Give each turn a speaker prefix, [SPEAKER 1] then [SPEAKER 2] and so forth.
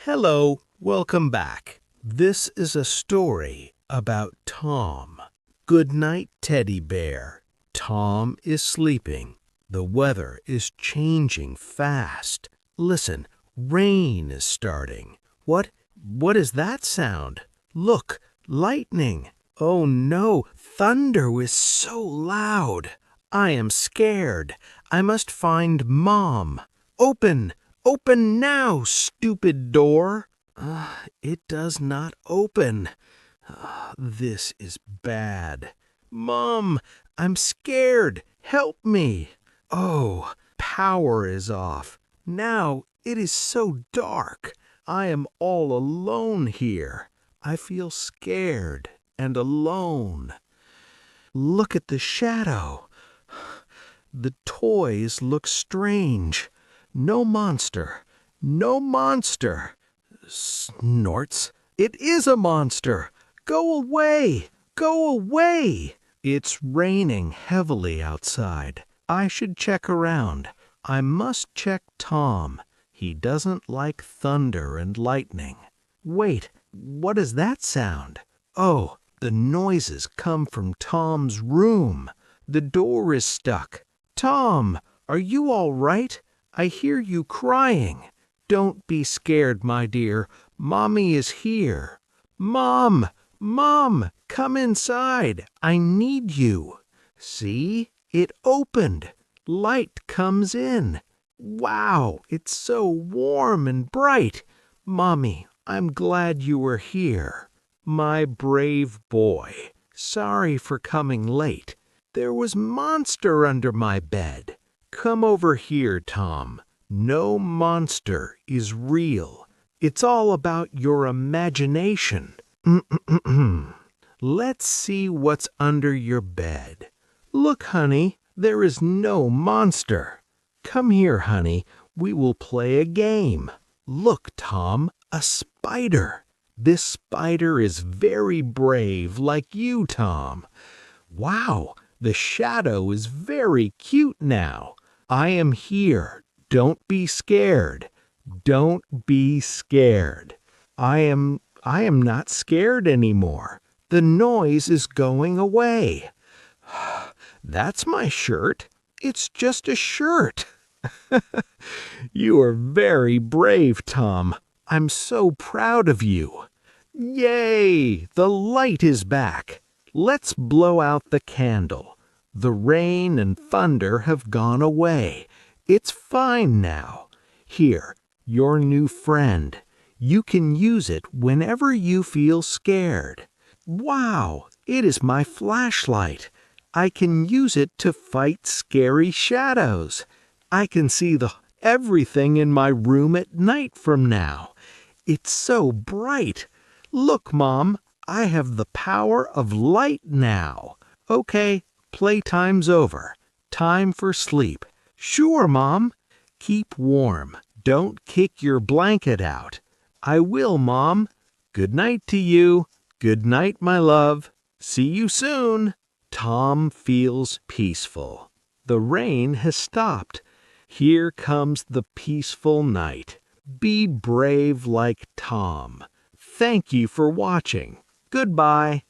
[SPEAKER 1] Hello, welcome back. This is a story about Tom. Good night, Teddy Bear. Tom is sleeping. The weather is changing fast. Listen, rain is starting. What is that sound? Look, lightning. Oh no, thunder is so loud. I am scared. I must find Mom. Open! Open now, stupid door! It does not open. This is bad. Mom, I'm scared. Help me. Oh, power is off. Now it is so dark. I am all alone here. I feel scared and alone. Look at the shadow. The toys look strange. No monster. No monster. Snorts. It is a monster. Go away. Go away. It's raining heavily outside. I should check around. I must check Tom. He doesn't like thunder and lightning. Wait, what is that sound? Oh, the noises come from Tom's room. The door is stuck. Tom, are you all right? I hear you crying. Don't be scared, my dear. Mommy is here. Mom! Mom! Come inside. I need you. See? It opened. Light comes in. Wow! It's so warm and bright. Mommy, I'm glad you were here. My brave boy. Sorry for coming late. There was monster under my bed. Come over here, Tom. No monster is real. It's all about your imagination. Let's see what's under your bed. Look, honey, there is no monster. Come here, honey. We will play a game. Look, Tom, a spider. This spider is very brave, like you, Tom. Wow, the shadow is very cute now. I am here. Don't be scared. Don't be scared. I am not scared anymore. The noise is going away. That's my shirt. It's just a shirt. You are very brave, Tom. I'm so proud of you. Yay! The light is back. Let's blow out the candle. The rain and thunder have gone away. It's fine now. Here, your new friend. You can use it whenever you feel scared. Wow, it is my flashlight. I can use it to fight scary shadows. I can see everything in my room at night from now. It's so bright. Look, Mom, I have the power of light now. Okay, playtime's over. Time for sleep. Sure, Mom. Keep warm. Don't kick your blanket out. I will, Mom. Good night to you. Good night, my love. See you soon. Tom feels peaceful. The rain has stopped. Here comes the peaceful night. Be brave like Tom. Thank you for watching. Goodbye.